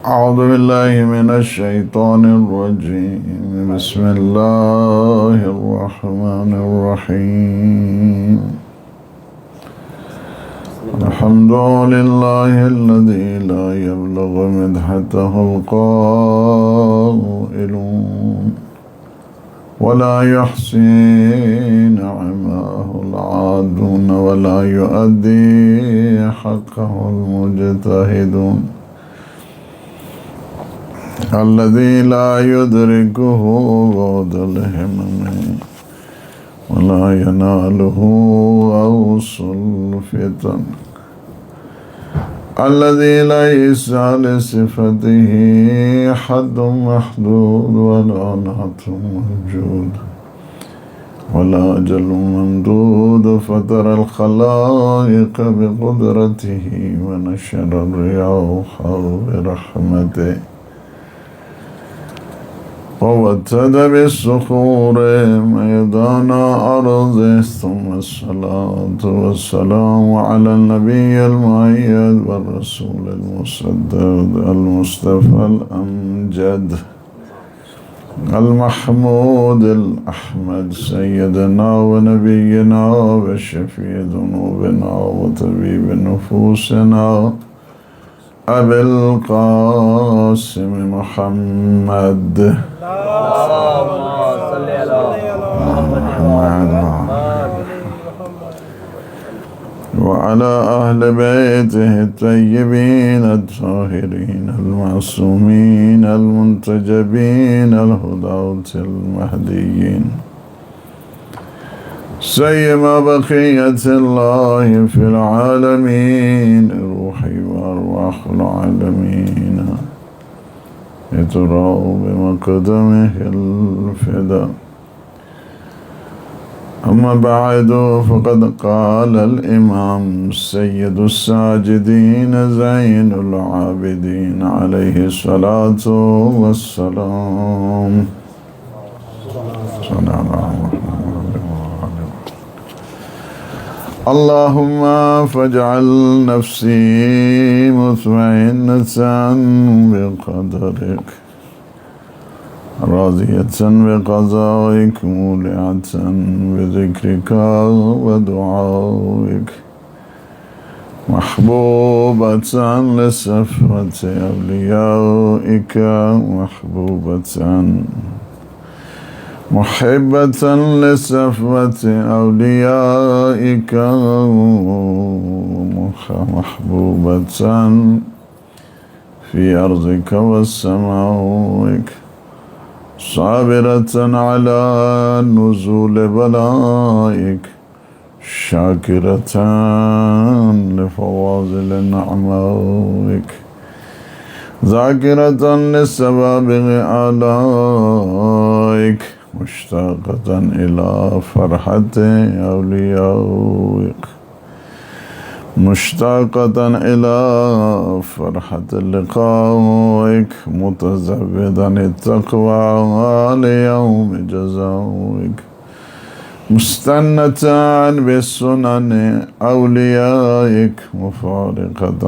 أعوذ بالله من الشيطان الرجيم. بسم الله الرحمن الرحيم. الحمد لله الذي لا يبلغ مدحته القائلون ولا يحصي نعماه العادون ولا يؤدي حقه المجتهدون الذي لا يدركه بعد الهمم ولا يناله أوس الفتن الذي ليس لصفته حد محدود ولا نعت موجود ولا أجل ممدود فترى الخلائق بقدرته ونشر الرياح برحمته ووتد بالصخور ميدان أرضه ثم الصلاة والسلام على النبي المؤيد والرسول المسدد المصطفى الأمجد المحمود الأحمد سيدنا ونبينا وشفيع ذنوبنا وطبيب نفوسنا أبي القاسم محمد وعلى أهل بيته الطيبين الطاهرين المعصومين المنتجبين الهداة المهديين سيما بقية الله في العالمين روحي وأرواح العالمين يتراء بمقدمه الفداء. أما بعد فقد قال الإمام سيد الساجدين زين العابدين عليه الصلاة والسلام. صلى الله عليه وسلم. اللهم فاجعل نفسي مطمئنة بقدرك راضية بقضائك مولعة بذكرك ودعائك محبوبة لصفوة أوليائك محبة لصفوة أوليائك محبوبة في أرضك وسماوك صابرة على نزول بلائك شاكرة لفواضل نعمائك ذاكرة لسوابغ آلائك مشتاقة إلى فرحة أوليائك مشتاقة إلى فرحة لقائك متزبدا التقوى ليوم جزائك مستنة بالسنن أوليائك مفارقة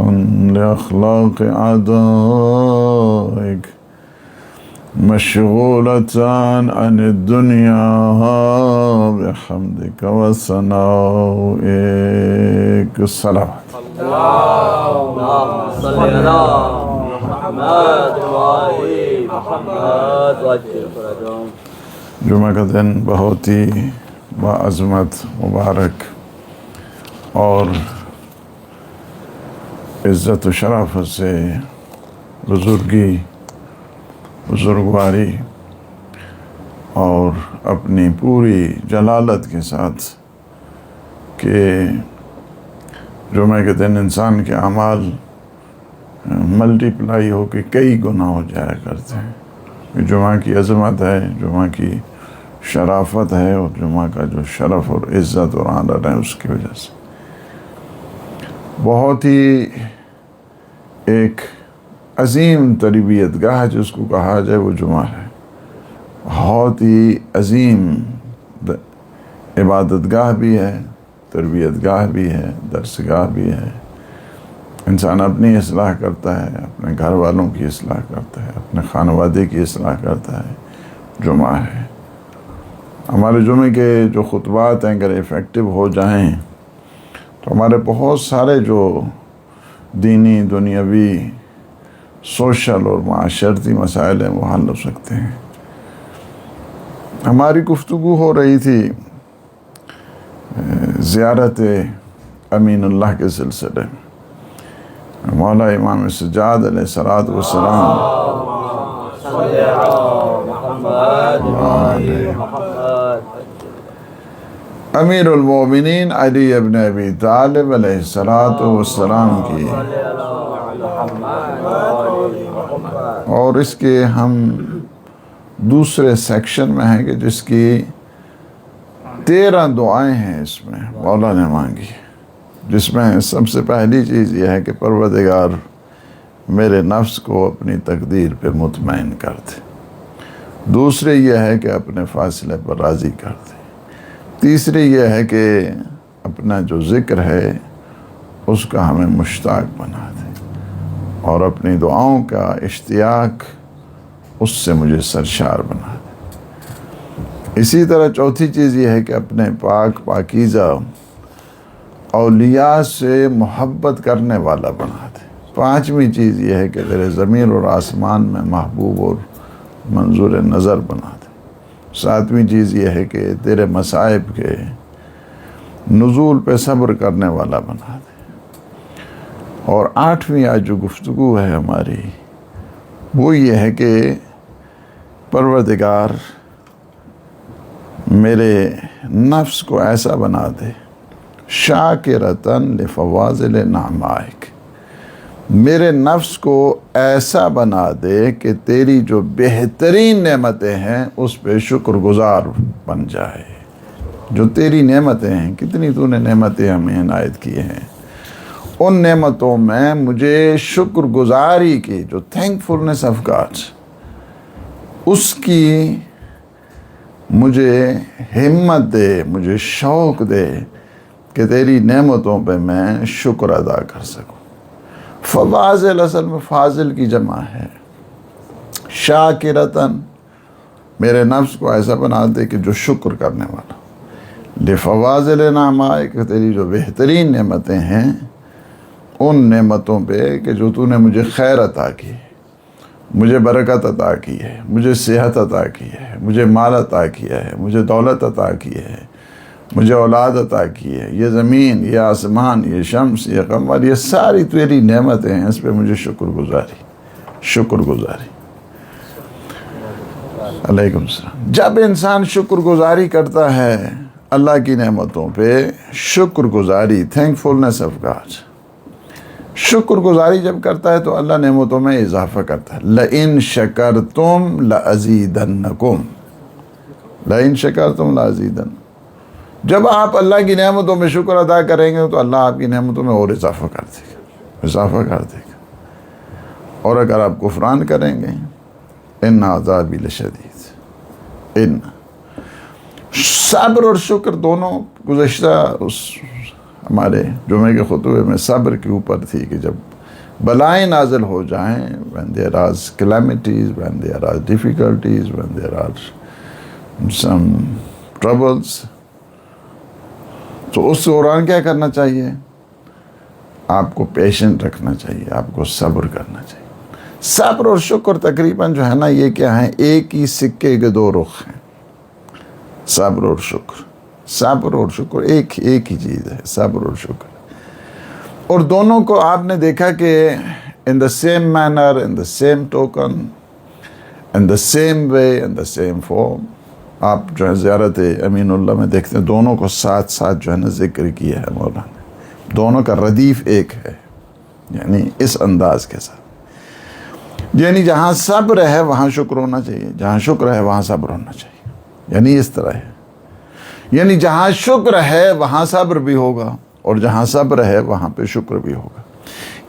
لأخلاق أعدائك مشغولة عن الدنيا بحمدك وثنائك. الصلوات. اللهم صل على محمد وآل محمد وعجل فرجهم. جمعہ کا دن بہت ہی باعظمت مبارک اور عزت و شرافت سے بزرگی بزرگواری اور اپنی پوری جلالت کے ساتھ کہ جمعہ کے دن انسان کے اعمال ملٹی پلائی ہو کے کئی گنا ہو جایا کرتے ہیں. جمعہ کی عظمت ہے، جمعہ کی شرافت ہے اور جمعہ کا جو شرف اور عزت اور آنر ہے اس کی وجہ سے بہت ہی ایک عظیم تربیت گاہ جس کو کہا جائے وہ جمعہ ہے. بہت ہی عظیم عبادت گاہ بھی ہے، تربیت گاہ بھی ہے، درس گاہ بھی ہے انسان اپنی اصلاح کرتا ہے، اپنے گھر والوں کی اصلاح کرتا ہے، اپنے خانوادے کی اصلاح کرتا ہے، جمعہ ہے۔ ہمارے جمعے کے جو خطبات ہیں اگر افیکٹو ہو جائیں تو ہمارے بہت سارے جو دینی، دنیاوی، سوشل اور معاشرتی مسائل ہیں وہ حل ہو سکتے ہیں۔ ہماری گفتگو ہو رہی تھی زیارت امین اللہ کے سلسلے میں۔ مولا امام سجاد علیہ الصلوۃ والسلام صلی علی محمد وآل محمد۔ امیر المومنین علی ابن ابی طالب علیہ الصلوۃ والسلام کی، اور اس کے ہم دوسرے سیکشن میں ہیں کہ جس کی 13 دعائیں ہیں اس میں مولا نے مانگی، جس میں سب سے پہلی چیز یہ ہے کہ پروردگار میرے نفس کو اپنی تقدیر پہ مطمئن کر دے، دوسرے یہ ہے کہ اپنے فاصلے پر راضی کر دے، تیسری یہ ہے کہ اپنا جو ذکر ہے اس کا ہمیں مشتاق بنا دے، اور اپنی دعاؤں کا اشتیاق اس سے مجھے سرشار بنا دے۔ اسی طرح چوتھی چیز یہ ہے کہ اپنے پاک پاکیزہ اولیاء سے محبت کرنے والا بنا دے۔ پانچویں چیز یہ ہے کہ تیرے ضمیر اور آسمان میں محبوب اور منظور نظر بنا دے۔ ساتویں چیز یہ ہے کہ تیرے مصائب کے نزول پہ صبر کرنے والا بنا دے۔ اور آٹھویں آج جو گفتگو ہے ہماری وہ یہ ہے کہ پروردگار میرے نفس کو ایسا بنا دے شاکرتن لفواضل نعمائک، میرے نفس کو ایسا بنا دے کہ تیری جو بہترین نعمتیں ہیں اس پہ شکر گزار بن جائے۔ جو تیری نعمتیں ہیں، کتنی تو نے نعمتیں ہمیں عنایت کی ہیں، ان نعمتوں میں مجھے شکر گزاری کی، جو تھینکفلنس آف گاڈ، اس کی مجھے ہمت دے، مجھے شوق دے کہ تیری نعمتوں پہ میں شکر ادا کر سکوں۔ فواضل اصل میں فاضل کی جمع ہے، شاکرتن میرے نفس کو ایسا بنا دے کہ جو شکر کرنے والا، لفواضل نعمائک کہ تیری جو بہترین نعمتیں ہیں ان نعمتوں پہ کہ جو تو نے مجھے خیر عطا کی ہے، مجھے برکت عطا کی ہے، مجھے صحت عطا کی ہے، مجھے مال عطا کیا ہے، مجھے دولت عطا کی ہے، مجھے اولاد عطا کی ہے، یہ زمین، یہ آسمان، یہ شمس، یہ قمر، یہ ساری تیری نعمتیں ہیں، اس پہ مجھے شکر گزاری۔ علیکم السلام۔ جب انسان شکر گزاری کرتا ہے اللہ کی نعمتوں پہ، شکر گزاری، تھینکفلنس آف گاڈ، شکر گزاری جب کرتا ہے تو اللہ نعمتوں میں اضافہ کرتا ہے۔ لَإِن شَكَرْتُمْ لَأَزِيدَنَّكُمْ، لَإِن شَكَرْتُمْ لَأَزِيدَنَّكُمْ، جب آپ اللہ کی نعمتوں میں شکر ادا کریں گے تو اللہ آپ کی نعمتوں میں اور اضافہ کر دے گا، اور اگر آپ کفران کریں گے ان عذابی لشدید۔ ان صبر اور شکر دونوں گزشتہ اس ہمارے جمعے کے خطبے میں صبر کے اوپر تھی کہ جب بلائیں نازل ہو جائیں، when there are calamities, when there are difficulties, when there are some troubles، تو اس دوران کیا کرنا چاہیے؟ آپ کو پیشنٹ رکھنا چاہیے، آپ کو صبر کرنا چاہیے۔ صبر اور شکر تقریباً جو ہے نا یہ کیا ہیں، ایک ہی سکے کے دو رخ ہیں۔ صبر اور شکر ایک ہی چیز ہے، صبر اور شکر، اور دونوں کو آپ نے دیکھا کہ in the same manner, in the same token, in the same way, in the same form، آپ جو ہے زیارت امین اللہ میں دیکھتے ہیں دونوں کو ساتھ ساتھ جو ہے نا ذکر کیا ہے مولا نے، دونوں کا ردیف ایک ہے، یعنی اس انداز کے ساتھ، یعنی جہاں صبر ہے وہاں شکر ہونا چاہیے، جہاں شکر ہے وہاں صبر ہونا چاہیے، یعنی اس طرح ہے، یعنی جہاں شکر ہے وہاں صبر بھی ہوگا، اور جہاں صبر ہے وہاں پہ شکر بھی ہوگا۔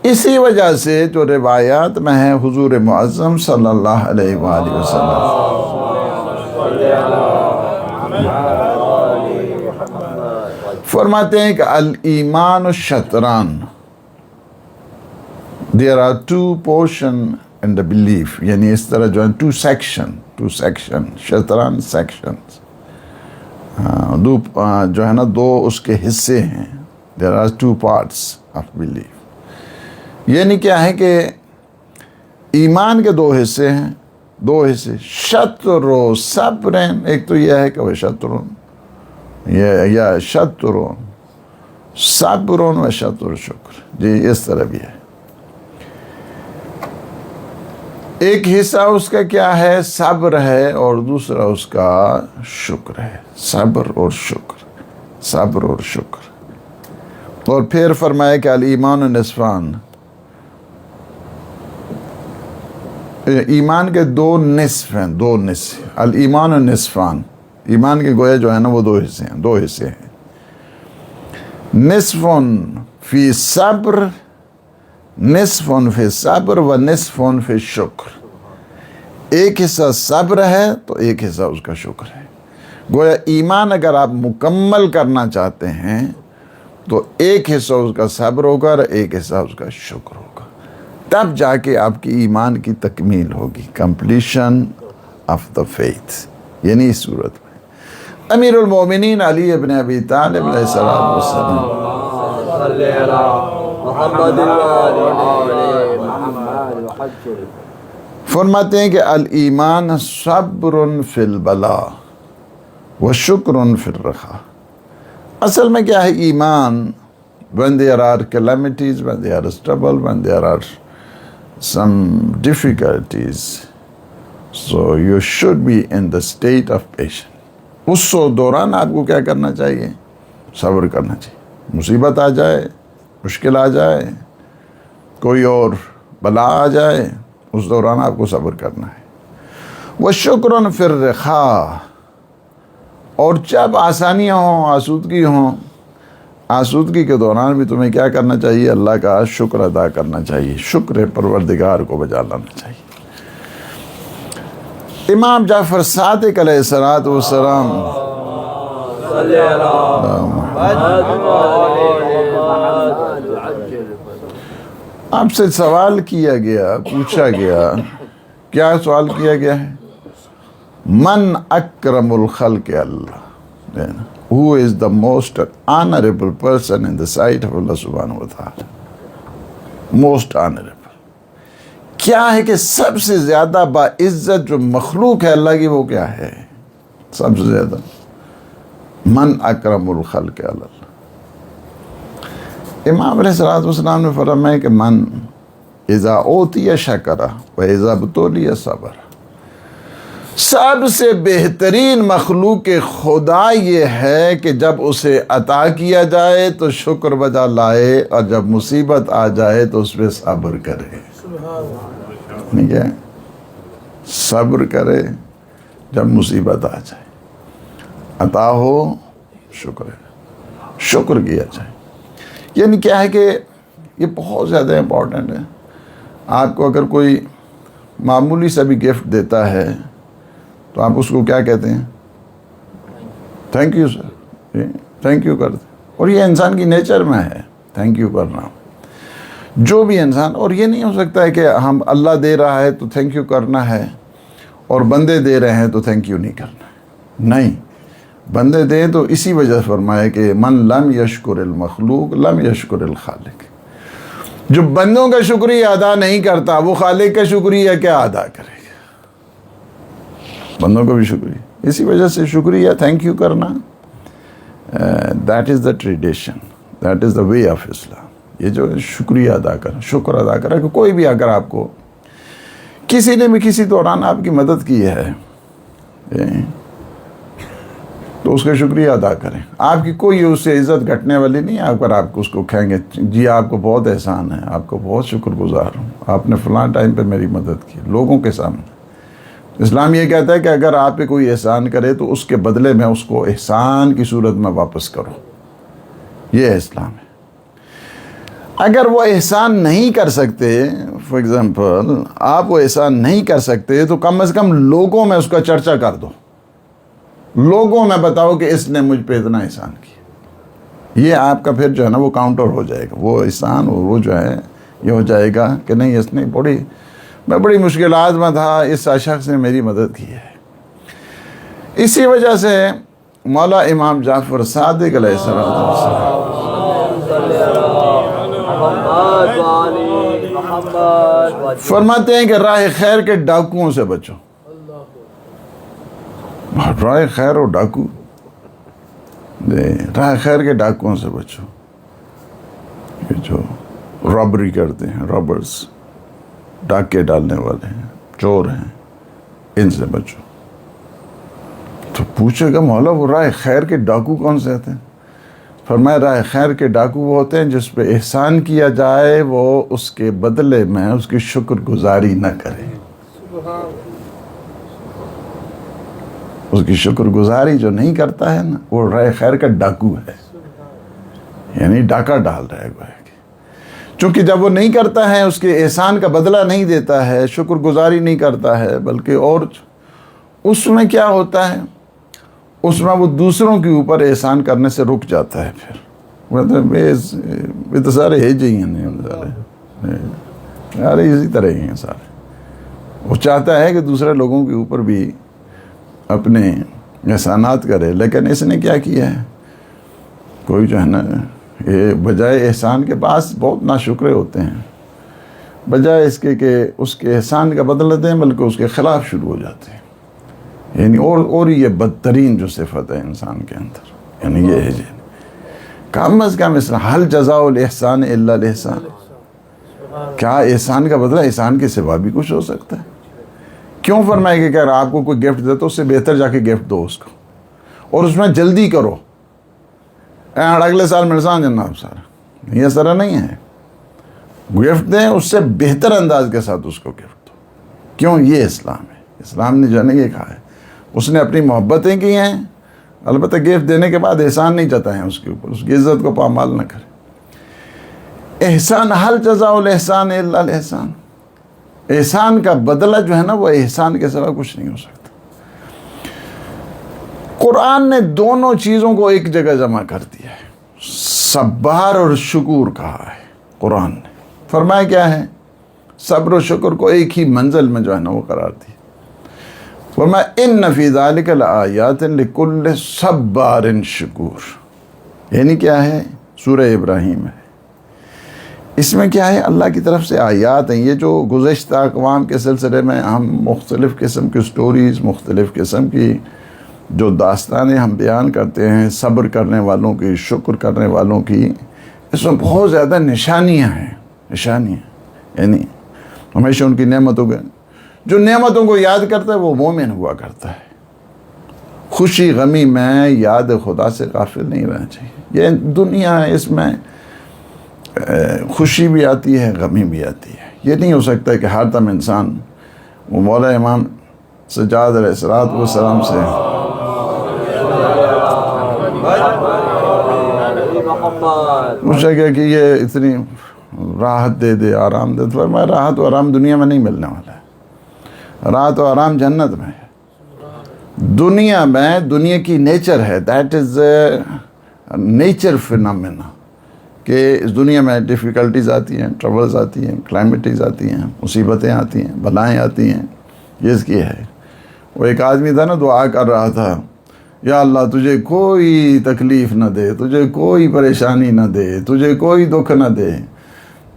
اسی وجہ سے جو روایات میں ہے حضور معظم صلی اللہ علیہ وآلہ وسلم فرماتے ہیں کہ الایمان شطران، There are two portion in the belief, یعنی اس طرح جو ہے two section شطران sections، دو جو ہے نا دو اس کے حصے ہیں. There are two parts of belief. یعنی کیا ہے کہ ایمان کے دو حصے ہیں، دو حصے شطر و صبرن. ایک تو یہ ہے کہ وہ شطرون یا شطرون صبرون و شطر شکر، جی اس طرح بھی ہے. ایک حصہ اس کا کیا ہے؟ صبر ہے، اور دوسرا اس کا شکر ہے. صبر اور شکر، صبر اور شکر. اور پھر فرمایا کہ الایمان نصفان، ایمان کے دو نصف ہیں، دو نصف. الایمان نصفان، ایمان کے گویا جو ہے نا وہ دو حصے ہیں. نصف فی صبر، نصف فی صبر و نصف فی شکر. ایک حصہ صبر ہے تو ایک حصہ اس کا شکر ہے. گویا ایمان اگر آپ مکمل کرنا چاہتے ہیں تو ایک حصہ اس کا صبر ہوگا اور ایک حصہ اس کا شکر ہوگا، تب جا کے آپ کی ایمان کی تکمیل ہوگی، کمپلیشن آف دا فیتھ. یعنی اس صورت میں امیر المومنین علی ابن ابی طالب علیہ السلام فرماتے ہیں کہ الایمان صبر فی البلاء و شکر فی الرخاء. اصل میں کیا ہے ایمان؟ when there are calamities, when there is trouble, when there are some difficulties, so you should be in the state of patience. اس دوران آپ کو کیا کرنا چاہیے؟ صبر کرنا چاہیے. مصیبت آ جائے، مشکل آ جائے، کوئی اور بلا آ جائے، اس دوران آپ کو صبر کرنا ہے. وَشُكْرٌ فِي الرِّخَاءِ، اور جب آسانیاں ہوں، آسودگی ہوں، آسودگی کے دوران بھی تمہیں کیا کرنا چاہیے؟ اللہ کا شکر ادا کرنا چاہیے، شکر پروردگار کو بجا لانا چاہیے. امام جعفر صادق علیہ السلام آپ سے سوال کیا گیا، پوچھا گیا، کیا سوال کیا گیا ہے؟ من اکرم الخلق اللہ، who is the most honorable person in the sight of Allah subhanahu wa ta'ala. most honorable. کیا ہے کہ سب سے زیادہ باعزت جو مخلوق ہے اللہ کی، وہ کیا ہے؟ سب سے زیادہ من اکرم الخلق اللہ. امام علیہ السلام نے فرمایا کہ من اذا اوتی شکر و اذا ابتلی صبر. سب سے بہترین مخلوق خدا یہ ہے کہ جب اسے عطا کیا جائے تو شکر بجا لائے، اور جب مصیبت آ جائے تو اس پہ صبر کرے. ٹھیک ہے، صبر کرے جب مصیبت آ جائے، عطا ہو شکر کیا جائے. یعنی کیا ہے کہ یہ بہت زیادہ امپورٹنٹ ہے. آپ کو اگر کوئی معمولی سا بھی گفٹ دیتا ہے تو آپ اس کو کیا کہتے ہیں؟ Thank you sir, thank you کرتے. اور یہ انسان کی نیچر میں ہے تھینک یو کرنا. جو بھی انسان، اور یہ نہیں ہو سکتا ہے کہ ہم اللہ دے رہا ہے تو تھینک یو کرنا ہے اور بندے دے رہے ہیں تو تھینک یو نہیں کرنا ہے. نہیں، بندے دیں تو اسی وجہ فرمایا کہ من لم یشکر المخلوق لم یشکر الخالق. جو بندوں کا شکریہ ادا نہیں کرتا وہ خالق کا شکریہ کیا ادا کرے گا؟ بندوں کا بھی شکریہ. اسی وجہ سے شکریہ، تھینک یو کرنا، that is the tradition, that is the way of Islam. یہ جو شکریہ ادا کرنا، شکر ادا کرنا کہ کوئی بھی اگر آپ کو کسی نے بھی کسی دوران آپ کی مدد کی ہے تو اس کا شکریہ ادا کریں. آپ کی کوئی اس سے عزت گھٹنے والی نہیں ہے. اگر آپ کو اس کو کہیں گے جی آپ کو بہت احسان ہے، آپ کو بہت شکر گزار ہوں، آپ نے فلاں ٹائم پہ میری مدد کی لوگوں کے سامنے. اسلام یہ کہتا ہے کہ اگر آپ پہ کوئی احسان کرے تو اس کے بدلے میں اس کو احسان کی صورت میں واپس کرو. یہ اسلام ہے. اگر وہ احسان نہیں کر سکتے، فار ایگزامپل آپ وہ احسان نہیں کر سکتے تو کم از کم لوگوں میں اس کا چرچا کر دو، لوگوں میں بتاؤ کہ اس نے مجھ پہ اتنا احسان کیا. یہ آپ کا پھر جو ہے نا وہ کاؤنٹر ہو جائے گا. وہ احسان اور وہ جو ہے یہ ہو جائے گا کہ نہیں اس نے میں بڑی مشکلات میں تھا، اس شخص نے میری مدد کی ہے۔ اسی وجہ سے مولا امام جعفر صادق علیہ السلام فرماتے ہیں کہ راہ خیر کے ڈاکوؤں سے بچو۔ راہ خیر اور ڈاکو، راہ خیر کے ڈاکوؤں سے بچو، یہ جو رابری کرتے ہیں، رابرز، ڈاکے ڈالنے والے ہیں، چور ہیں، ان سے بچو۔ تو پوچھے گا مولا وہ راہ خیر کے ڈاکو کون سے ہوتے ہیں؟ فرمایا راہ خیر کے ڈاکو وہ ہوتے ہیں جس پہ احسان کیا جائے وہ اس کے بدلے میں اس کی شکر گزاری نہ کرے۔ اس کی شکر گزاری جو نہیں کرتا ہے نا، وہ راہ خیر کا ڈاکو ہے، یعنی ڈاکہ ڈال رہا ہے گویا کہ۔ چونکہ جب وہ نہیں کرتا ہے، اس کے احسان کا بدلہ نہیں دیتا ہے، شکر گزاری نہیں کرتا ہے، بلکہ اور اس میں کیا ہوتا ہے، اس میں وہ دوسروں کے اوپر احسان کرنے سے رک جاتا ہے۔ پھر مطلب یہ تو سارے ہے جی ہیں، سارے اسی طرح ہی ہیں سارے۔ وہ چاہتا ہے کہ دوسرے لوگوں کے اوپر بھی اپنے احسانات کرے، لیکن اس نے کیا کیا ہے، کوئی جو ہے نا یہ بجائے احسان کے پاس بہت ناشکرے ہوتے ہیں، بجائے اس کے کہ اس کے احسان کا بدلہ دیں بلکہ اس کے خلاف شروع ہو جاتے ہیں۔ یعنی اور یہ بدترین جو صفت ہے انسان کے اندر، یعنی یہ ہے جی کم از کم اس حل جزاء الاحسان الا الاحسان، کیا احسان کا بدلہ احسان کے سوا بھی کچھ ہو سکتا ہے؟ کیوں فرمائے کہ اگر آپ کو کوئی گفٹ دے تو اس سے بہتر جا کے گفٹ دو اس کو، اور اس میں جلدی کرو، اگلے سال مرزان جناب سارا، یہ سارا نہیں ہے، گفٹ دیں اس سے بہتر انداز کے ساتھ اس کو گفٹ دو۔ کیوں؟ یہ اسلام ہے۔ اسلام نے جو ہے یہ کہا ہے، اس نے اپنی محبتیں کی ہیں، البتہ گفٹ دینے کے بعد احسان نہیں جتائیں اس کے اوپر، اس کی عزت کو پامال نہ کرے۔ احسان حل جزاء الاحسان الا الاحسان، احسان کا بدلہ جو ہے نا وہ احسان کے سوا کچھ نہیں ہو سکتا۔ قرآن نے دونوں چیزوں کو ایک جگہ جمع کر دیا ہے، صبر اور شکور کہا ہے قرآن نے۔ فرمایا کیا ہے؟ صبر و شکر کو ایک ہی منزل میں جو ہے نا وہ قرار دی۔ فرمایا ان فی ذلک لآیات لکل صبار شکور، یعنی کیا ہے؟ سورہ ابراہیم ہے، اس میں کیا ہے؟ اللہ کی طرف سے آیات ہیں۔ یہ جو گزشتہ اقوام کے سلسلے میں ہم مختلف قسم کی سٹوریز، مختلف قسم کی جو داستانیں ہم بیان کرتے ہیں صبر کرنے والوں کی، شکر کرنے والوں کی، اس میں بہت زیادہ نشانیاں ہیں، یعنی ہمیشہ ان کی نعمتوں کے، جو نعمتوں کو یاد کرتا ہے وہ مومن ہوا کرتا ہے۔ خوشی غمی میں یاد خدا سے غافل نہیں رہنا چاہیے۔ یہ دنیا ہے، اس میں خوشی بھی آتی ہے، غمی بھی آتی ہے۔ یہ نہیں ہو سکتا کہ ہر دم انسان وہ مولا امام سجاد علیہ السلام سے پوچھا گیا کہ یہ اتنی راحت دے دے، آرام دے، تو میں راحت و آرام دنیا میں نہیں ملنے والا ہے، راحت و آرام جنت میں ہے۔ دنیا میں دنیا کی نیچر ہے، دیٹ از نیچر فینامنا، کہ اس دنیا میں ڈیفیکلٹیز آتی ہیں، ٹربلز آتی ہیں، کلائمیٹیز آتی ہیں، مصیبتیں آتی ہیں، بلائیں آتی ہیں، یہ اس کی ہے۔ وہ ایک آدمی تھا نا دعا کر رہا تھا، یا اللہ تجھے کوئی تکلیف نہ دے، تجھے کوئی پریشانی نہ دے، تجھے کوئی دکھ نہ دے۔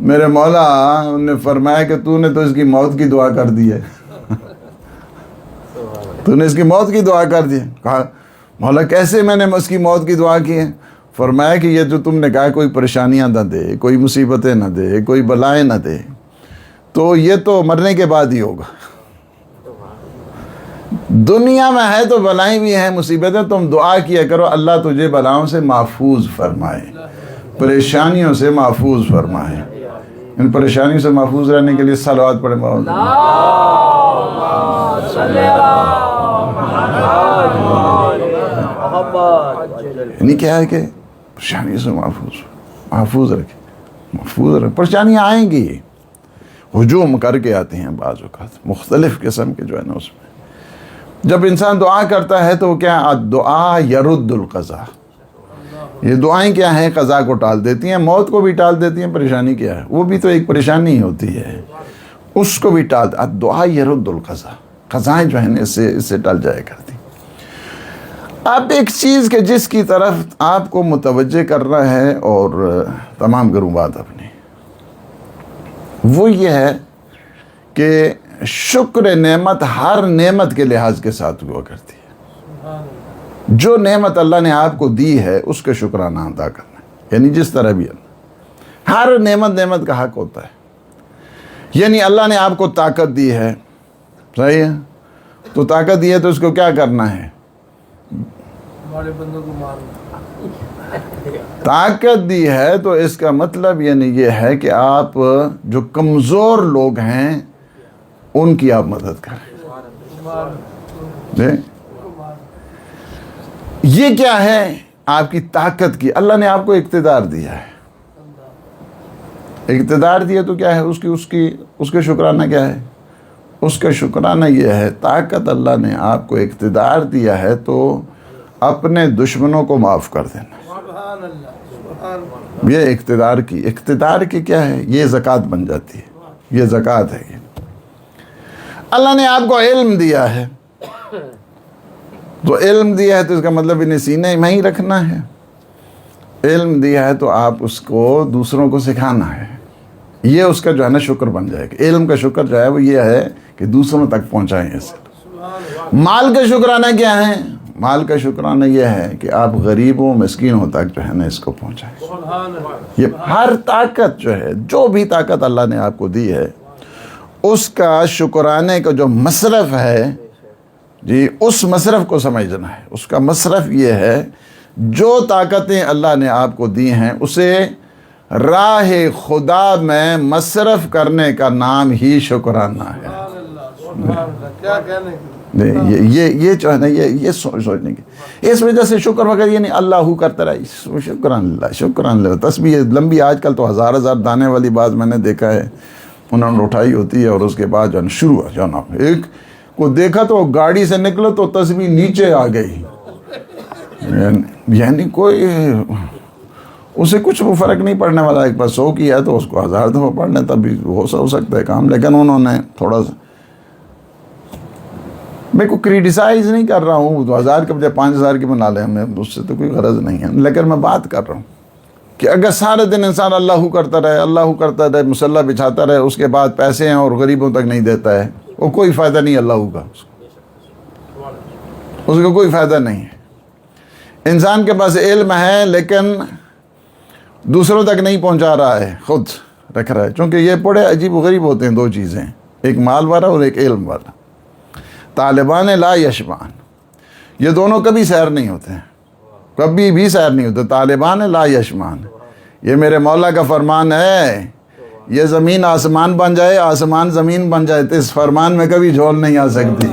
میرے مولا نے فرمایا کہ تو نے تو اس کی موت کی دعا کر دی ہے، تو نے اس کی موت کی دعا کر دی ہے۔ کہا مولا کیسے میں نے اس کی موت کی دعا کی ہے؟ فرمایا کہ یہ جو تم نے کہا کوئی پریشانیاں نہ دے، کوئی مصیبتیں نہ دے، کوئی بلائیں نہ دے، تو یہ تو مرنے کے بعد ہی ہوگا۔ دنیا میں ہے تو بلائیں بھی ہیں، مصیبتیں، تم دعا کیا کرو اللہ تجھے بلاؤں سے محفوظ فرمائے، پریشانیوں سے محفوظ فرمائے۔ ان پریشانیوں سے محفوظ رہنے کے لیے صلوات پڑھیں۔ یعنی کیا ہے کہ پریشانیوں سے محفوظ رکھے، پریشانیاں آئیں گی، ہجوم کر کے آتی ہیں بعض اوقات، مختلف قسم کے جو ہے نا اس میں۔ جب انسان دعا کرتا ہے تو کیا دعا یرد القضا، یہ دعائیں کیا ہیں؟ قضا کو ٹال دیتی ہیں، موت کو بھی ٹال دیتی ہیں۔ پریشانی کیا ہے؟ وہ بھی تو ایک پریشانی ہی ہوتی ہے، اس کو بھی ٹال۔ دعا یرد القضا، قضائیں جو ہیں اس سے ٹل جائے کرتی۔ اب ایک چیز کہ جس کی طرف آپ کو متوجہ کرنا ہے، اور تمام کروں بات اپنی، وہ یہ ہے کہ شکر نعمت ہر نعمت کے لحاظ کے ساتھ ہوا کرتی ہے۔ جو نعمت اللہ نے آپ کو دی ہے اس کا شکرانہ ادا کرنا ہے، یعنی جس طرح بھی ہر نعمت کا حق ہوتا ہے۔ یعنی اللہ نے آپ کو طاقت دی ہے، صحیح ہے، تو طاقت دی ہے تو اس کو کیا کرنا ہے؟ بڑے بندوں کو مارنا۔ طاقت دی ہے تو اس کا مطلب یعنی یہ ہے کہ آپ جو کمزور لوگ ہیں ان کی آپ مدد کریں۔ جی یہ کیا ہے؟ آپ کی طاقت کی، اللہ نے آپ کو اقتدار دیا ہے۔ اقتدار دیا تو کیا ہے؟ اس کے شکرانہ کیا ہے؟ اس کا شکرانہ یہ ہے، طاقت اللہ نے آپ کو اقتدار دیا ہے تو اپنے دشمنوں کو معاف کر دینا۔ سبحان اللہ، سبحان اللہ۔ یہ اقتدار کی کیا ہے؟ یہ زکوٰۃ بن جاتی ہے، یہ زکوٰۃ ہے۔ اللہ نے آپ کو علم دیا ہے، تو علم دیا ہے تو اس کا مطلب انہیں سینے میں ہی رکھنا ہے۔ علم دیا ہے تو آپ اس کو دوسروں کو سکھانا ہے، یہ اس کا جو ہے نا شکر بن جائے گا۔ علم کا شکر جو ہے وہ یہ ہے کہ دوسروں تک پہنچائیں اسے۔ مال کا شکرانہ کیا ہے؟ مال کا شکرانہ یہ ہے کہ آپ غریبوں مسکینوں تک جو ہے نا اس کو پہنچائیں۔ یہ ہر طاقت جو ہے، جو بھی طاقت اللہ نے آپ کو دی ہے، اس کا شکرانے کا جو مصرف ہے، جی اس مصرف کو سمجھنا ہے۔ اس کا مصرف یہ ہے، جو طاقتیں اللہ نے آپ کو دی ہیں اسے راہ خدا میں مصرف کرنے کا نام ہی شکرانہ ہے۔ کیا کہنے کی یہ جو ہے نا یہ سوچنے کی، اس وجہ سے شکر وغیرہ یہ نہیں اللہ کرتا رہا، شکران اللہ تسبیح لمبی، آج کل تو ہزار دانے والی بات میں نے دیکھا ہے، انہوں نے اٹھائی ہوتی ہے اور اس کے بعد جو ہے شروع ہے جانا۔ ایک کو دیکھا تو گاڑی سے نکلو تو تسبیح نیچے آ گئی، یعنی کوئی اسے کچھ فرق نہیں پڑنے والا۔ ایک بار 100 کی ہے تو اس کو 1000 دفعہ پڑھ لیں تب بھی ہو سکتا ہے کام، لیکن انہوں نے تھوڑا سا، میں کو کریٹیسائز نہیں کر رہا ہوں، 2000 کے بجائے 5000 کی بنا لیں، ہمیں اس سے تو کوئی غرض نہیں ہے، لیکن میں بات کر رہا ہوں کہ اگر سارے دن انسان اللہ کرتا رہے، مصلی بچھاتا رہے، اس کے بعد پیسے ہیں اور غریبوں تک نہیں دیتا ہے، وہ کوئی فائدہ نہیں اللہ کا، اس کا کوئی فائدہ نہیں ہے۔ انسان کے پاس علم ہے لیکن دوسروں تک نہیں پہنچا رہا ہے، خود رکھ رہا ہے، چونکہ یہ بڑے عجیب و غریب ہوتے ہیں دو چیزیں، ایک مال والا اور ایک علم والا۔ طالبان لا یشبعان، یہ دونوں کبھی سیر نہیں ہوتے ہیں، کبھی بھی سیر نہیں ہوتے۔ طالبان لا یشبعان، یہ میرے مولا کا فرمان ہے، یہ زمین آسمان بن جائے، آسمان زمین بن جائے، تو اس فرمان میں کبھی جھول نہیں آ سکتی۔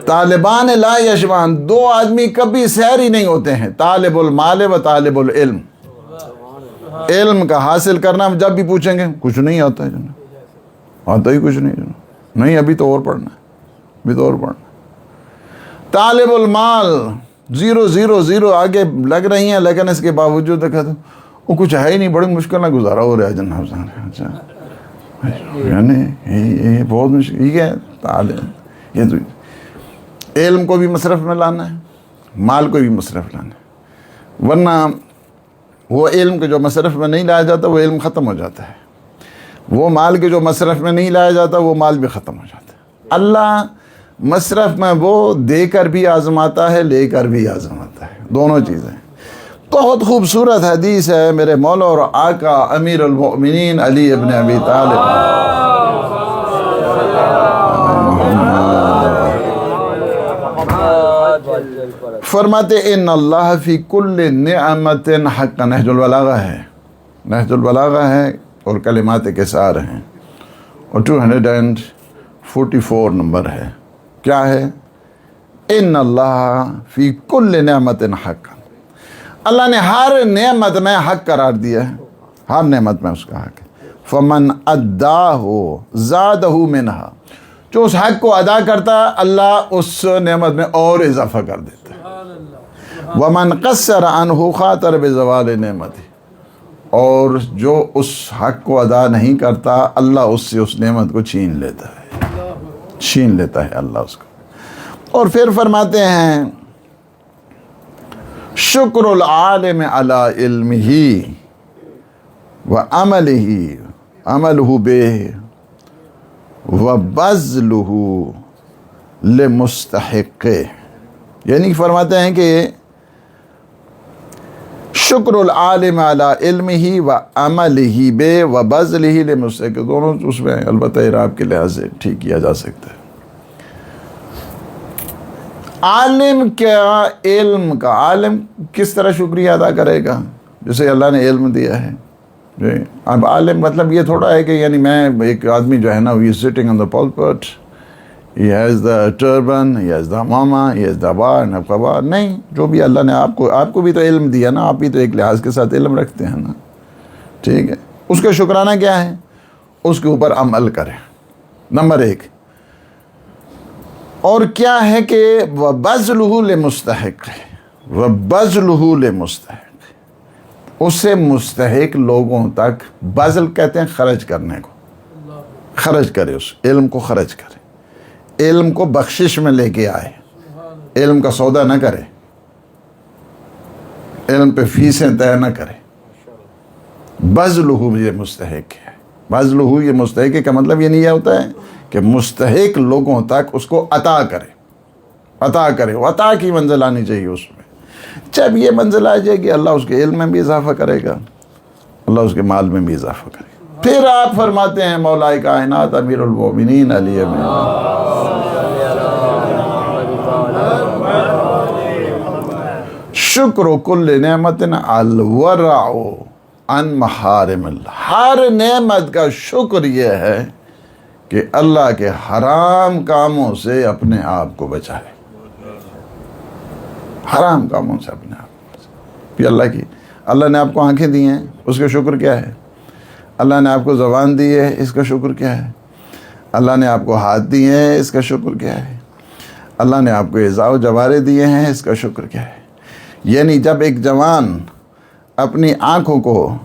طالبان لا یشبعان، دو آدمی کبھی سیر ہی نہیں ہوتے ہیں، طالب المال و طالب العلم۔ علم کا حاصل کرنا جب بھی پوچھیں گے کچھ نہیں آتا ہے جناب، آتا ہی کچھ نہیں جناب، نہیں ابھی تو اور پڑھنا ہے، ابھی تو اور پڑھنا ہے۔ طالب المال 0 آگے لگ رہی ہیں، لیکن اس کے باوجود دیکھا تو وہ کچھ ہے ہی نہیں، بڑی مشکل نہ گزارا ہو رہا ہے جناب صاحب۔ یعنی یہ بہت مشکل، یہ ہے طالب، یہ تو علم کو بھی مصرف میں لانا ہے، مال کو بھی مصرف لانا ہے، ورنہ وہ علم کے جو مصرف میں نہیں لایا جاتا وہ علم ختم ہو جاتا ہے، وہ مال کے جو مصرف میں نہیں لایا جاتا وہ مال بھی ختم ہو جاتا ہے۔ اللہ مصرف میں وہ دے کر بھی آزماتا ہے، لے کر بھی آزماتا ہے، دونوں چیزیں۔ بہت خوبصورت حدیث ہے میرے مولا اور آقا امیر المؤمنین علی ابن ابی طالب، فرماتے ان اللہ فی کل نعمت حق، نہج البلاغہ ہے، نہج البلاغہ ہے اور کلمات کسار ہیں، اور 244 نمبر ہے۔ کیا ہے؟ ان اللہ فی کل نعمت حق، اللہ نے ہر نعمت میں حق قرار دیا ہے، ہر نعمت میں اس کا حق ہے۔ فمن اداہ زادہ منہا، جو اس حق کو ادا کرتا ہے اللہ اس نعمت میں اور اضافہ کر دیتا ہے۔ ومن قصر عنہ خاطر بزوال نعمتی، اور جو اس حق کو ادا نہیں کرتا اللہ اس سے اس نعمت کو چھین لیتا ہے اللہ اس کو۔ اور پھر فرماتے ہیں شکر العالم علی علمہ وعملہ بہ وبذلہ لمستحقہ، یعنی فرماتے ہیں کہ شکر العالم علی علمہ وعملہ بہ وبذلہ لمستحقہ، دونوں اس میں البتہ اعراب کے لحاظ سے ٹھیک کیا جا سکتا ہے۔ عالم کیا، علم کا، عالم کس طرح شکریہ ادا کرے گا؟ جسے اللہ نے علم دیا ہے۔ اب عالم مطلب یہ تھوڑا ہے کہ یعنی میں ایک آدمی جو ہے نا he is sitting on the pulpit, he has the turban, he has the mama, he has the bar and the نہیں، جو بھی اللہ نے آپ کو بھی تو علم دیا نا، آپ بھی تو ایک لحاظ کے ساتھ علم رکھتے ہیں نا، ٹھیک ہے، اس کا شکرانہ کیا ہے؟ اس کے اوپر عمل کریں، نمبر ایک۔ اور کیا ہے کہ وَبَذْلُهُ لِمُسْتَحِقِّ، وَبَذْلُهُ لِمُسْتَحِقِّ، اسے مستحق لوگوں تک، بذل کہتے ہیں خرچ کرنے کو، خرچ کرے، اس علم کو خرچ کرے، علم کو بخشش میں لے کے آئے، علم کا سودا نہ کرے، علم پہ فیسیں طے نہ کرے۔ بذلہ یہ مستحق ہے، بذلہ یہ مستحق کا مطلب یہ نہیں ہوتا ہے کہ مستحق لوگوں تک اس کو عطا کرے، وہ عطا کی منزل آنی چاہیے اس میں۔ جب یہ منزل آ جائے گی اللہ اس کے علم میں بھی اضافہ کرے گا، اللہ اس کے مال میں بھی اضافہ کرے گا۔ پھر آپ فرماتے ہیں مولا کائنات امیر المومنین علی ابن شکر کل نعمت الورع عن محارم اللہ، ہر نعمت کا شکر یہ ہے کہ اللہ کے حرام کاموں سے اپنے آپ کو بچائے، حرام کاموں سے اپنے آپ کو بچائے۔ پھر اللہ نے آپ کو آنکھیں دی ہیں، اس کا شکر کیا ہے؟ اللہ نے آپ کو زبان دی ہے، اس کا شکر کیا ہے؟ اللہ نے آپ کو ہاتھ دیے ہیں، اس کا شکر کیا ہے؟ اللہ نے آپ کو اعضاء و جوارح دیے ہیں، اس کا شکر کیا ہے؟ یعنی جب ایک جوان اپنی آنکھوں کو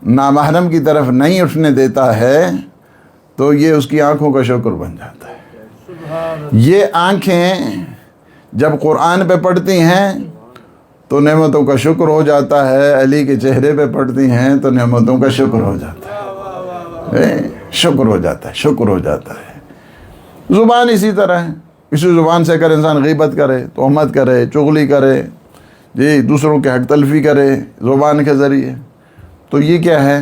نامحرم کی طرف نہیں اٹھنے دیتا ہے تو یہ اس کی آنکھوں کا شکر بن جاتا ہے۔ یہ آنکھیں جب قرآن پہ پڑھتی ہیں تو نعمتوں کا شکر ہو جاتا ہے، علی کے چہرے پہ پڑھتی ہیں تو نعمتوں کا شکر ہو جاتا ہے، شکر ہو جاتا ہے۔ زبان اسی طرح ہے، اسی زبان سے اگر انسان غیبت کرے، تہمت کرے، چغلی کرے، جی دوسروں کے حق تلفی کرے زبان کے ذریعے، تو یہ کیا ہے؟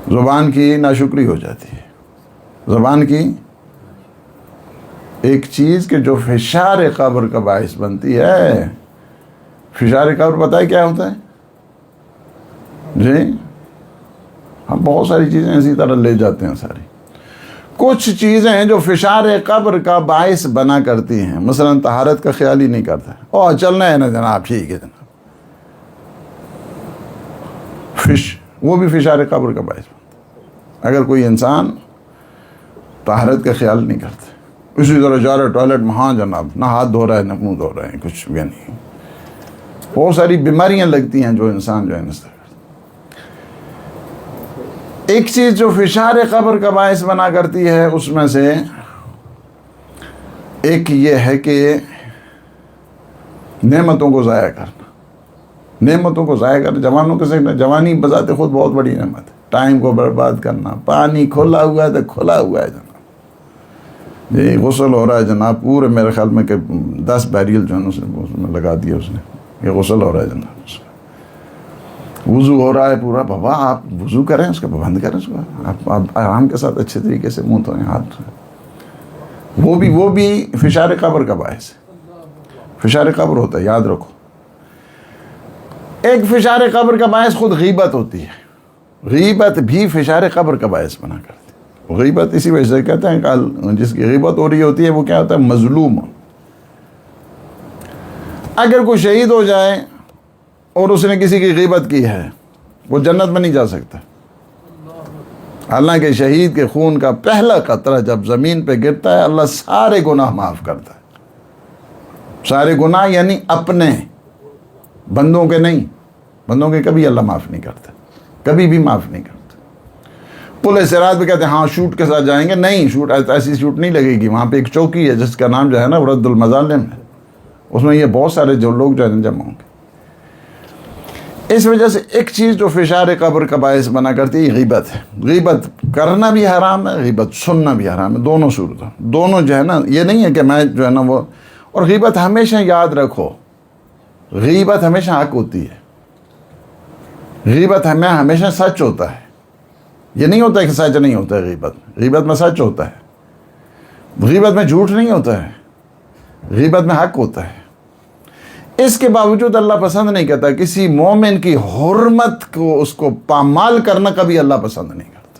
زبان کی ناشکری ہو جاتی ہے۔ زبان کی ایک چیز کہ جو فشار قبر کا باعث بنتی ہے، فشار قبر پتہ ہے کیا ہوتا ہے؟ جی ہم بہت ساری چیزیں اسی طرح لے جاتے ہیں ساری۔ کچھ چیزیں ہیں جو فشار قبر کا باعث بنا کرتی ہیں، مثلا طہارت کا خیال ہی نہیں کرتا، اوہ چلنا ہے نا جناب، ٹھیک ہے جناب، وہ بھی فشار قبر کا باعث بنتا ہے۔ اگر کوئی انسان طہارت کا خیال نہیں کرتا، اسی طرح جا رہا ہے ٹوائلٹ میں، ہاں جناب، نہ ہاتھ دھو رہا ہے نہ منہ دھو رہا ہے، کچھ بھی نہیں، بہت ساری بیماریاں لگتی ہیں جو انسان جو ہے نسل۔ ایک چیز جو فشار قبر کا باعث بنا کرتی ہے اس میں سے ایک یہ ہے کہ نعمتوں کو ضائع کرنا، نعمتوں کو ضائع کرنا۔ جوانوں کے ساتھ جوانی بذات خود بہت بڑی نعمت ہے، ٹائم کو برباد کرنا۔ پانی کھلا ہوا ہے تو کھلا ہوا ہے جناب، جی غسل ہو رہا ہے جناب، پورے میرے خیال میں کہ 10 بیریل جو ہے اس نے لگا دیا، اس نے یہ غسل ہو رہا ہے جناب، اس کا وضو ہو رہا ہے پورا۔ بابا آپ وضو کریں، اس کا پابند کریں، اس کو آپ آرام کے ساتھ اچھے طریقے سے منہ دھوئیں، ہاتھ دھوئیں۔ وہ بھی فشار قبر کا باعث ہے، فشار قبر ہوتا ہے، یاد رکھو۔ ایک فشار قبر کا باعث خود غیبت ہوتی ہے، غیبت بھی فشار قبر کا باعث بنا کرتی ہے۔ غیبت اسی وجہ سے کہتے ہیں کہ جس کی غیبت ہو رہی ہوتی ہے وہ کیا ہوتا ہے؟ مظلوم۔ اگر کوئی شہید ہو جائے اور اس نے کسی کی غیبت کی ہے، وہ جنت میں نہیں جا سکتا، حالانکہ شہید کے خون کا پہلا قطرہ جب زمین پہ گرتا ہے اللہ سارے گناہ معاف کرتا ہے، سارے گناہ یعنی اپنے، بندوں کے نہیں، بندوں کے کبھی اللہ معاف نہیں کرتا، کبھی بھی معاف نہیں کرتا۔ پل صراط پہ کہتے ہیں ہاں شوٹ کے ساتھ جائیں گے، نہیں، شوٹ ایسی شوٹ نہیں لگے گی، وہاں پہ ایک چوکی ہے جس کا نام جو ہے نا رد المظالم ہے، اس میں یہ بہت سارے جو لوگ جو ہے جمع ہوں گے۔ اس وجہ سے ایک چیز جو فشار قبر کا باعث بنا کرتی ہے غیبت ہے۔ غیبت کرنا بھی حرام ہے، غیبت سننا بھی حرام ہے، دونوں صورتوں، دونوں جو ہے نا، یہ نہیں ہے کہ میں جو ہے نا وہ، اور غیبت ہمیشہ یاد رکھو، غیبت ہمیشہ حق ہوتی ہے، غیبت ہمیں ہمیشہ سچ ہوتا ہے، یہ نہیں ہوتا ہے کہ سچ نہیں ہوتا ہے، غیبت میں سچ ہوتا ہے، غیبت میں جھوٹ نہیں ہوتا ہے، غیبت میں حق ہوتا ہے۔ اس کے باوجود اللہ پسند نہیں کرتا، کسی مومن کی حرمت کو، اس کو پامال کرنا کبھی اللہ پسند نہیں کرتا،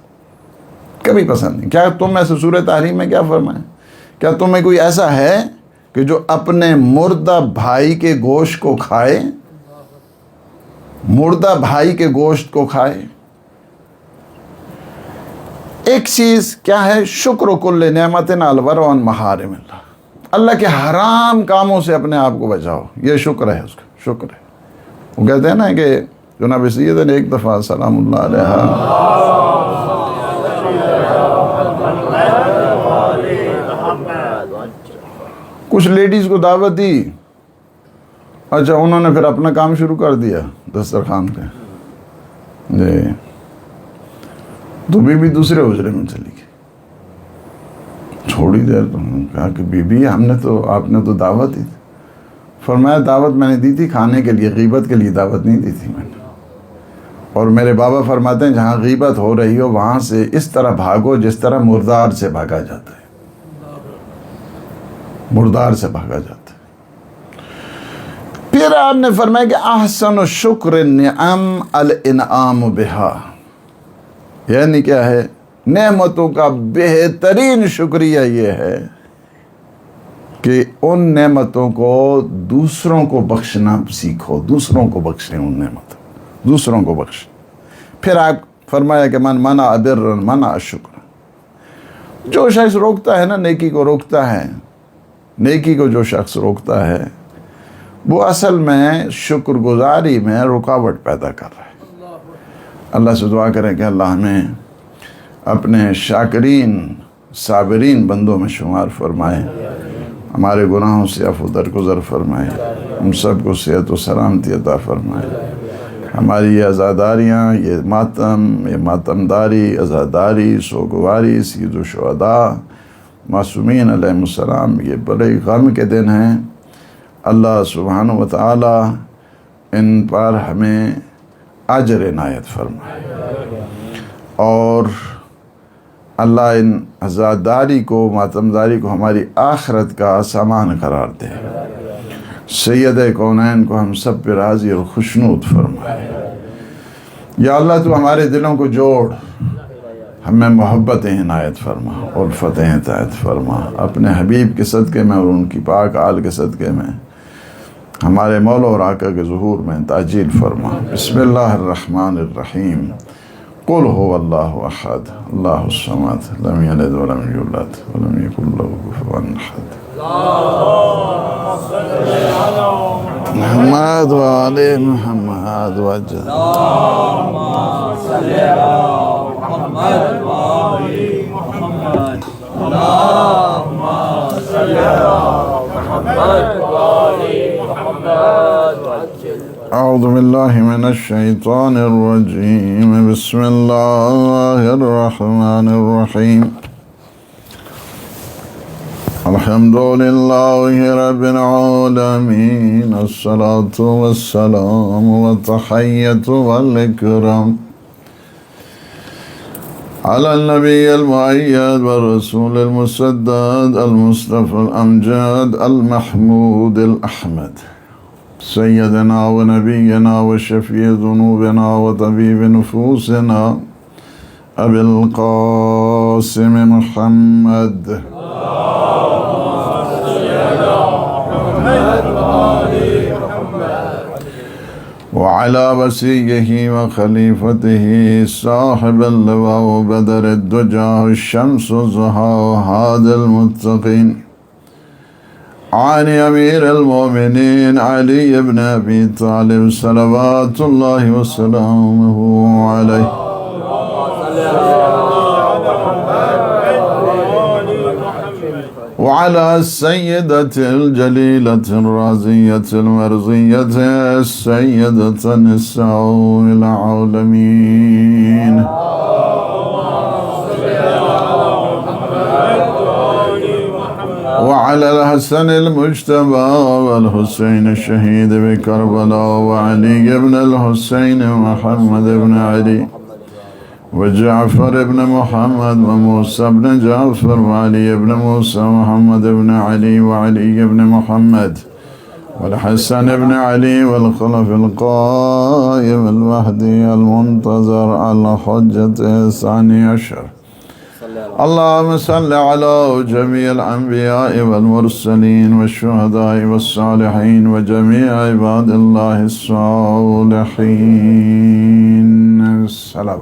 کبھی پسند نہیں۔ کیا تم میں سے سورہ تحریم میں کیا فرمایا؟ کیا تمہیں کوئی ایسا ہے کہ جو اپنے مردہ بھائی کے گوشت کو کھائے، مردہ بھائی کے گوشت کو کھائے؟ ایک چیز کیا ہے، شکر کل نعمت الورع عن محارم اللہ، اللہ کے حرام کاموں سے اپنے آپ کو بچاؤ، یہ شکر ہے، اس کا شکر ہے۔ وہ کہتے ہیں نا کہ جناب سید نے ایک دفعہ سلام اللہ علیہ کچھ لیڈیز کو دعوت دی، اچھا انہوں نے پھر اپنا کام شروع کر دیا دسترخوان پہ، جی تو بھی دوسرے حجرے میں چلی گئی۔ تھوڑی دیر تو کہا کہ بی بی ہم نے تو، آپ نے تو دعوت دی تھی۔ فرمایا دعوت میں نے دی تھی کھانے کے لیے، غیبت کے لیے دعوت نہیں دی تھی میں نے۔ اور میرے بابا فرماتے ہیں جہاں غیبت ہو رہی ہو وہاں سے اس طرح بھاگو جس طرح مردار سے بھاگا جاتا ہے، مردار سے بھاگا جاتا ہے۔ پھر آپ نے فرمایا کہ احسن شکر النعم الانعام بہا، یعنی کیا ہے، نعمتوں کا بہترین شکریہ یہ ہے کہ ان نعمتوں کو دوسروں کو بخشنا سیکھو، دوسروں کو بخشیں ان نعمتوں، دوسروں کو بخشیں۔ پھر آپ فرمایا کہ من منع برا منع شکر، جو شخص روکتا ہے نا نیکی کو، روکتا ہے نیکی کو، جو شخص روکتا ہے وہ اصل میں شکر گزاری میں رکاوٹ پیدا کر رہا ہے۔ اللہ سے دعا کریں کہ اللہ ہمیں اپنے شاکرین صابرین بندوں میں شمار فرمائے، ہمارے گناہوں سے عفو درگزر فرمائے، ہم سب کو صحت و سلامتی عطا فرمائے۔ ہماری یہ عزاداریاں، یہ ماتمداری، عزاداری، سوگواری سید الشہداء معصومین علیہ السلام، یہ بڑے غم کے دن ہیں۔ اللہ سبحانہ و تعالی ان پر ہمیں اجر عنایت فرمائے، اور اللہ ان عزاداری کو، ماتمداری کو ہماری آخرت کا سامان قرار دے۔ سید کونین کو ہم سب پہ راضی اور خوشنود فرمائے۔ یا اللہ تو ہمارے دلوں کو جوڑ، ہمیں محبتیں عنایت فرما، الفتیں عطایت فرما، اپنے حبیب کے صدقے میں اور ان کی پاک آل کے صدقے میں ہمارے مولا اور آقا کے ظہور میں تاجیل فرما۔ بسم اللہ الرحمن الرحیم، قل هو اللہ احد اللہ الصمد لم یلد ولم یولد ولم یکن له کفوا احد۔ محمد وآل محمد وجل اعوذ باللہ من الشیطان الرجیم، بسم اللہ الرحمن الرحیم، الحمد للہ رب العالمین، الصلاة والسلام والتحیۃ والاکرام علی النبی المؤید والرسول المسدد المصطفى الامجد المحمود الاحمد، سیدنا و نبینا و شفیع ذنوبنا و طبیب نفوسنا ابی القاسم محمد وعلى وصيه وخليفته صاحب اللواء بدر الدجى الشمس الضحى هادي المتقين عن أمير المؤمنين علي بن أبي طالب صلوات الله وسلامه عليه وعلى السيدة الجليلة الرازية المرزية السيدة نساء العالمين وعلى الحسن المجتبى والحسين الشهيد بكربلاء وعلي بن الحسين ومحمد بن علي وجعفر بن محمد وموسى بن جعفر وعلي بن موسى ومحمد بن علي وعلي بن محمد والحسن بن علي والخلف القائم المهدي المنتظر الحجة الثاني عشر. اللهم صل على جميع الأنبياء والمرسلين والشهداء والصالحين وجميع عباد الله الصالحين. السلام.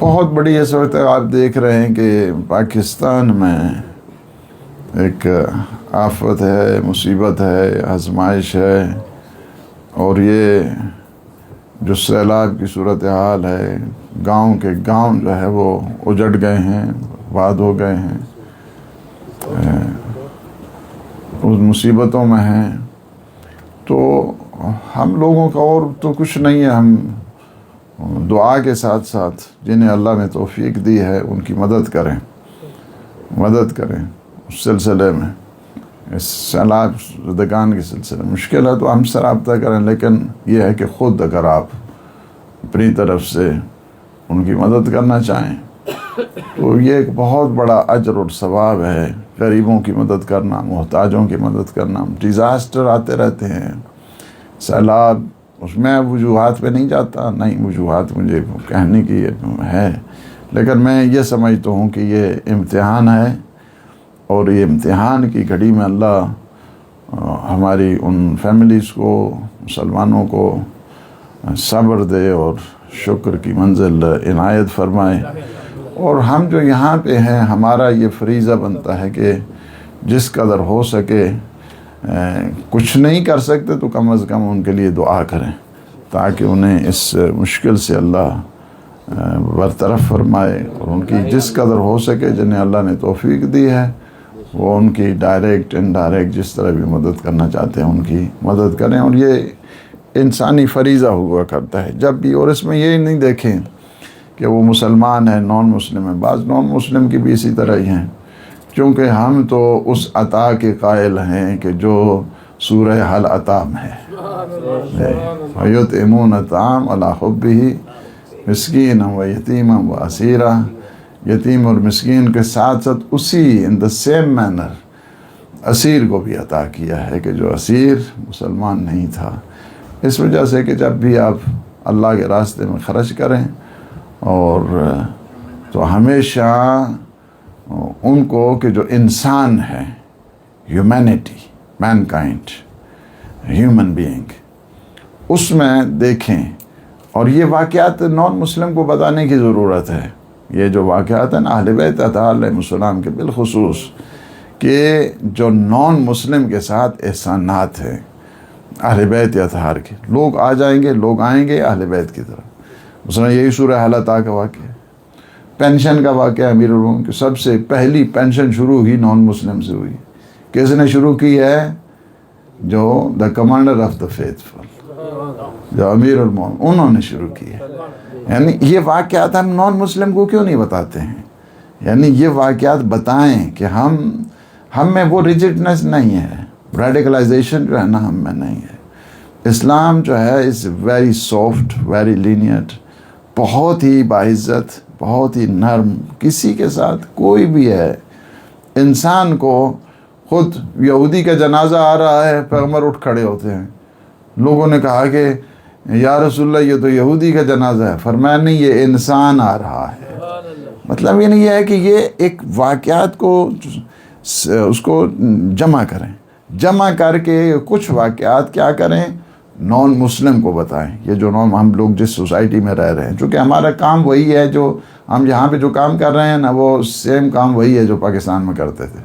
بہت بڑی اس وقت آپ دیکھ رہے ہیں کہ پاکستان میں ایک آفت ہے، مصیبت ہے، آزمائش ہے، اور یہ جو سیلاب کی صورتحال ہے، گاؤں کے گاؤں جو ہے وہ اجڑ گئے ہیں، آباد ہو گئے ہیں، اس مصیبتوں میں ہیں. تو ہم لوگوں کا اور تو کچھ نہیں ہے، ہم دعا کے ساتھ ساتھ جنہیں اللہ نے توفیق دی ہے ان کی مدد کریں اس سلسلے میں، اس سیلاب زدگان کے سلسلے میں. مشکل ہے تو ہم سے رابطہ کریں، لیکن یہ ہے کہ خود اگر آپ اپنی طرف سے ان کی مدد کرنا چاہیں تو یہ ایک بہت بڑا اجر اور ثواب ہے. غریبوں کی مدد کرنا، محتاجوں کی مدد کرنا. ڈیزاسٹر آتے رہتے ہیں، سیلاب، اس میں وجوہات پہ نہیں جاتا، نہیں وجوہات مجھے کہنے کی ہے، لیکن میں یہ سمجھتا ہوں کہ یہ امتحان ہے، اور یہ امتحان کی گھڑی میں اللہ ہماری ان فیملیز کو، مسلمانوں کو صبر دے اور شکر کی منزل عنایت فرمائے. اور ہم جو یہاں پہ ہیں، ہمارا یہ فریضہ بنتا ہے کہ جس قدر ہو سکے، کچھ نہیں کر سکتے تو کم از کم ان کے لیے دعا کریں تاکہ انہیں اس مشکل سے اللہ برطرف فرمائے، اور ان کی جس قدر ہو سکے جنہیں اللہ نے توفیق دی ہے وہ ان کی ڈائریکٹ انڈائریکٹ جس طرح بھی مدد کرنا چاہتے ہیں ان کی مدد کریں. اور یہ انسانی فریضہ ہوا کرتا ہے جب بھی. اور اس میں یہ نہیں دیکھیں کہ وہ مسلمان ہیں، نان مسلم ہیں. بعض نان مسلم کی بھی اسی طرح ہی ہیں، کیونکہ ہم تو اس عطا کے قائل ہیں کہ جو سورہ حل عطا میں ہے، وَيُطْعِمُونَ الطَّعَامَ عَلَىٰ حُبِّهِ مِسْكِينًا وَيَتِيمًا وَأَسِيرًا. یتیم اور مسکین کے ساتھ ساتھ اسی ان دا سیم مینر اسیر کو بھی عطا کیا ہے کہ جو اسیر مسلمان نہیں تھا. اس وجہ سے کہ جب بھی آپ اللہ کے راستے میں خرچ کریں اور تو ہمیشہ ان کو کہ جو انسان ہے، humanity, main kind, human being, اس میں دیکھیں. اور یہ واقعات نان مسلم کو بتانے کی ضرورت ہے. یہ جو واقعات ہیں اہل بیت اطہار علیہ السلام کے بالخصوص، کہ جو نان مسلم کے ساتھ احسانات ہیں اہل بیت اطہار کے. لوگ آ جائیں گے، لوگ آئیں گے اہل بیت کی طرف. مثلا یہی سورہ حل عطا کا واقعہ، پینشن کا واقعہ. امیر المومنین کی سب سے پہلی پینشن شروع ہوئی نان مسلم سے ہوئی. کس نے شروع کی ہے؟ جو دا کمانڈر آف دا فیتھفل، جو امیر المومنین، انہوں نے شروع کی ہے. یعنی یہ واقعات ہم نان مسلم کو کیوں نہیں بتاتے ہیں؟ یعنی یہ واقعات بتائیں کہ ہم میں وہ ریجڈنس نہیں ہے، ریڈیکلائزیشن جو ہے نا ہم میں نہیں ہے. اسلام جو ہے از ویری سافٹ، ویری لینیئنٹ، بہت ہی باعزت، بہت ہی نرم. کسی کے ساتھ کوئی بھی ہے، انسان کو، خود یہودی کا جنازہ آ رہا ہے، پیغمبر اٹھ کھڑے ہوتے ہیں. لوگوں نے کہا کہ یا رسول اللہ یہ تو یہودی کا جنازہ ہے. فرمایا نہیں، یہ انسان آ رہا ہے. مطلب یہ نہیں ہے کہ یہ ایک واقعات کو اس کو جمع کریں، جمع کر کے کچھ واقعات کیا کریں، نان مسلم کو بتائیں. یہ جو ہم لوگ جس سوسائٹی میں رہ رہے ہیں، چونکہ ہمارا کام وہی ہے، جو ہم یہاں پہ جو کام کر رہے ہیں نا، وہ سیم کام وہی ہے جو پاکستان میں کرتے تھے.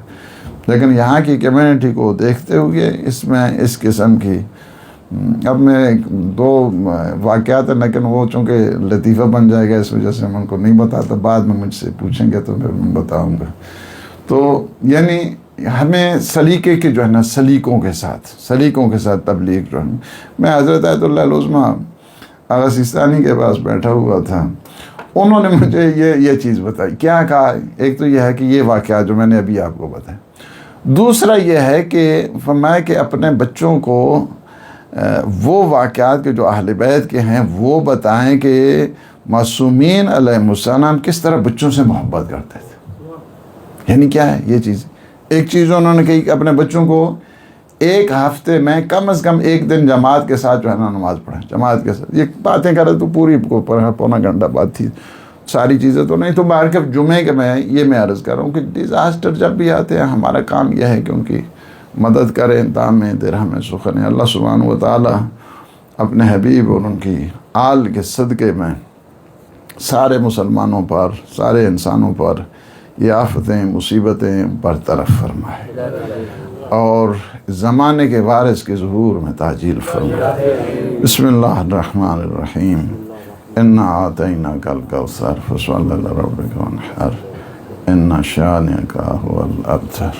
لیکن یہاں کی کمیونٹی کو دیکھتے ہوئے اس میں اس قسم کی، اب میں 2 واقعات ہیں، لیکن وہ چونکہ لطیفہ بن جائے گا اس وجہ سے میں ان کو نہیں بتاتا. بعد میں مجھ سے پوچھیں گے تو میں بتاؤں گا. تو یعنی ہمیں سلیقے کے جو ہے نا، سلیقوں کے ساتھ تبلیغ جو ہے. میں حضرت آیت اللہ العظمیٰ آغا سیستانی کے پاس بیٹھا ہوا تھا، انہوں نے مجھے یہ چیز بتائی. کیا کہا؟ ایک تو یہ ہے کہ یہ واقعہ جو میں نے ابھی آپ کو بتایا. دوسرا یہ ہے کہ فرمایا کہ اپنے بچوں کو وہ واقعات کے جو اہل بیت کے ہیں وہ بتائیں کہ معصومین علیہ السلام کس طرح بچوں سے محبت کرتے تھے. یعنی کیا ہے یہ چیز؟ ایک چیز انہوں نے کہی کہ اپنے بچوں کو ایک ہفتے میں کم از کم ایک دن جماعت کے ساتھ جو ہے نا نماز پڑھیں. جماعت کے ساتھ یہ باتیں کرے تو پوری پونا گھنٹہ بات تھی، ساری چیزیں تو نہیں. تو باہر کے جمعے کے میں عرض کر رہا ہوں کہ ڈیزاسٹر جب بھی آتے ہیں ہمارا کام یہ ہے کہ ان کی مدد کریں. دام درہم سخن. اللہ سبحانہ و تعالی اپنے حبیب اور ان کی آل کے صدقے میں سارے مسلمانوں پر، سارے انسانوں پر یہ آفتیں مصیبتیں برطرف فرمائے اور زمانے کے وارث کے ظہور میں تعجیل فرمائے. بسم اللہ الرحمن الرحیم. انا اعطیناک الکوثر فصلی لربک وانحر ان شانئک هو الابتر.